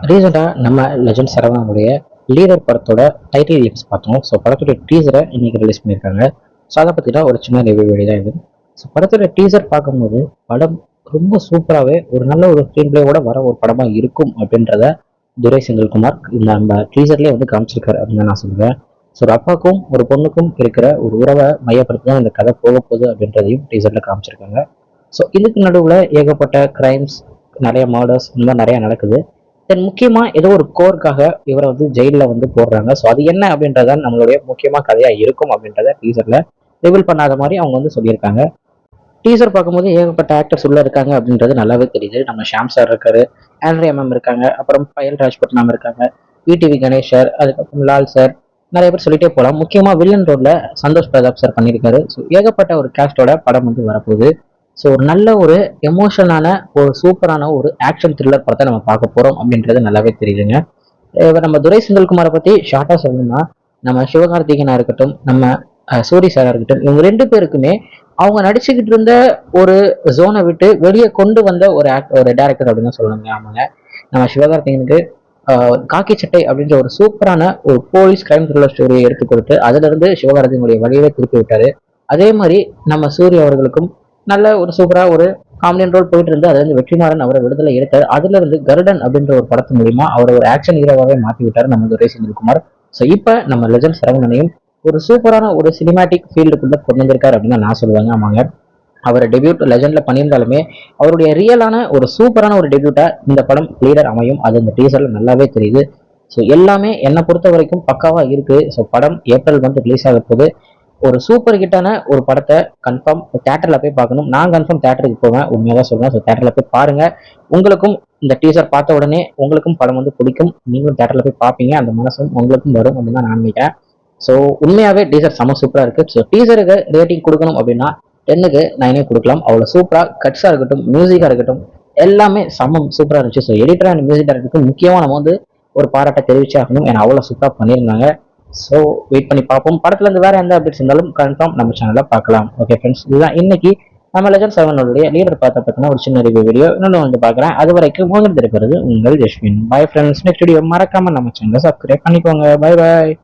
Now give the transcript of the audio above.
ரீசெண்டாக நம்ம legend சரவணனுடைய leader படத்தோட டைட்டில் லிப்ஸ் பார்த்தோம். ஸோ படத்தோட டீசரை இன்னைக்கு ரிலீஸ் பண்ணியிருக்காங்க. ஸோ அதை பற்றி தான் ஒரு சின்ன ரிவ்யூ வீடியோ தான் இது. ஸோ படத்தோட டீசர் பார்க்கும்போது படம் ரொம்ப சூப்பராகவே ஒரு நல்ல ஒரு ஸ்க்ரீன் பிளேயோட வர ஒரு படமாக இருக்கும் அப்படின்றத துரை செந்தில்குமார் இந்த நம்ம டீசர்லேயே வந்து காமிச்சிருக்காரு அப்படின்னு நான் சொல்லுவேன். ஸோ ஒரு அப்பாவுக்கும் ஒரு பொண்ணுக்கும் இருக்கிற ஒரு உறவை மையப்படுத்தி தான் இந்த கதை போக போகுது அப்படின்றதையும் டீசரில் காமிச்சிருக்காங்க. ஸோ இதுக்கு நடுவில் ஏகப்பட்ட கிரைம்ஸ், நிறைய மர்டர்ஸ், இந்த மாதிரி நிறைய நடக்குது. தென் முக்கியமா ஏதோ ஒரு கோர்க்காக இவரை வந்து ஜெயில வந்து போடுறாங்க. ஸோ அது என்ன அப்படின்றத நம்மளுடைய முக்கியமா கதையா இருக்கும் அப்படின்றத டீசர்ல ரிவீல் பண்ணாத மாதிரி அவங்க வந்து சொல்லியிருக்காங்க. டீசர் பார்க்கும்போது ஏகப்பட்ட ஆக்டர்ஸ் உள்ள இருக்காங்க அப்படின்றது நல்லாவே தெரியுது. நம்ம ஷாம் சார் இருக்காரு, ஆண்ட்ரியா மேம் இருக்காங்க, அப்புறம் பயல் ராஜ்புட் மேம் இருக்காங்க, விடிவி கணேஷ் சார், அதுக்கப்புறம் லால் சார், நிறைய பேர் சொல்லிட்டே போகலாம். முக்கியமா வில்லன் ரோட்ல சந்தோஷ் பிரதாப் சார் பண்ணியிருக்காரு. ஸோ ஏகப்பட்ட ஒரு கேஸ்டோட படம் வந்து வரப்போகுது. ஸோ ஒரு நல்ல ஒரு எமோஷனான ஒரு சூப்பரான ஒரு ஆக்ஷன் த்ரில்லர் படத்தை நம்ம பார்க்க போறோம் அப்படின்றது நல்லாவே தெரியுதுங்க. நம்ம துரை செந்தில்குமாரை பத்தி ஷார்ட்டா சொல்லணும்னா, நம்ம சிவகார்த்திகனா இருக்கட்டும், நம்ம சூரி சாரா இருக்கட்டும், இவங்க ரெண்டு பேருக்குமே அவங்க நடிச்சுக்கிட்டு இருந்த ஒரு ஜோனை விட்டு வெளியே கொண்டு வந்த ஒரு டேரக்டர் அப்படின்னு சொல்லணுங்க. ஆமாங்க, நம்ம சிவகார்த்திகனுக்கு காக்கி சட்டை அப்படின்ற ஒரு சூப்பரான ஒரு போலீஸ் கிரைம் த்ரில்லர் ஸ்டோரியை எடுத்து கொடுத்து அதுல இருந்து சிவகார்த்திகனுடைய வழியவே திருப்பி விட்டாரு. அதே மாதிரி நம்ம சூரிய அவர்களுக்கும் நல்ல ஒரு சூப்பரா ஒரு காமெடியன் ரோல் போயிட்டு இருந்து அதுல இருந்து வெற்றிமாறன் அவரை விடுதலை எடுத்தார். அதுல இருந்து கருடன் அப்படின்ற ஒரு படத்து மூலியமா அவர் ஒரு ஆக்ஷன் ஹீரோவாவே மாற்றி விட்டார் நம்ம துரை செந்தில்குமார். ஸோ இப்ப நம்ம லெஜண்ட் சரவணனையும் ஒரு சூப்பரான ஒரு சினிமாட்டிக் ஃபீல்டுக்குள்ள கொண்டு வந்திருக்காரு அப்படின்னு நான் சொல்லுவாங்க. ஆமாங்க, அவர் டெபியூட் லெஜண்ட்ல பண்ணியிருந்தாலுமே அவருடைய ரியலான ஒரு சூப்பரான ஒரு டெபியூட்டா இந்த படம் லீடர் அமையும். அது இந்த டீசர்ல நல்லாவே தெரியுது. ஸோ எல்லாமே என்னை பொறுத்த வரைக்கும் பக்காவா இருக்கு. ஸோ படம் ஏப்ரல் வந்து ரிலீஸ் ஆக போது. ஒரு சூப்பர் ஹிட்டான ஒரு படத்தை கன்ஃபார்ம் தேட்டர்ல போய் பார்க்கணும். நான் கன்ஃபார்ம் தேட்டருக்கு போவேன், உண்மையாக சொல்றேன். ஸோ தேட்டர்ல போய் பாருங்க. உங்களுக்கும் இந்த டீசர் பார்த்த உடனே உங்களுக்கும் படம் வந்து பிடிக்கும். நீங்களும் தேட்டர்ல போய் பார்ப்பீங்க. அந்த மனசும் உங்களுக்கும் வரும் அப்படின்னு தான் நான் நினைக்கிறேன். ஸோ உண்மையாவே டீசர் செம சூப்பரா இருக்கு. ஸோ டீசருக்கு ரேட்டிங் கொடுக்கணும் அப்படின்னா 10க்கு 9 கொடுக்கலாம். அவ்வளோ சூப்பரா கட்ஸா இருக்கட்டும், மியூசிக்கா இருக்கட்டும், எல்லாமே செம்ம சூப்பரா இருந்துச்சு. ஸோ எடிட்டர் அண்ட் மியூசிக் டைரக்டருக்கு முக்கியமா நம்ம வந்து ஒரு பாராட்டை தெரிவிச்சே ஆகணும். ஏன்னா அவ்வளோ சூப்பரா பண்ணியிருந்தாங்க. ஸோ வெயிட் பண்ணி பார்ப்போம். படத்துல இருந்து வேற எந்த அப்டேட்ஸ் இருந்தாலும் கன்ஃபார்ம் நம்ம சேனல்ல பார்க்கலாம். ஓகே ஃப்ரெண்ட்ஸ், இதுதான் இன்னைக்கு நம்ம லெஜண்ட் செவனுடைய லீடர் பார்த்த பத்தின ஒரு சின்ன ரிவ்யூ வீடியோ. இன்னொன்று வந்து பார்க்குறேன். அது வரைக்கும் உங்களுக்கு இருக்கிறது உங்கள் Jaswin. Bye friends. Next video மறக்காம நம்ம சேனலை சப்ஸ்கிரைப் பண்ணிக்கோங்க. Bye bye.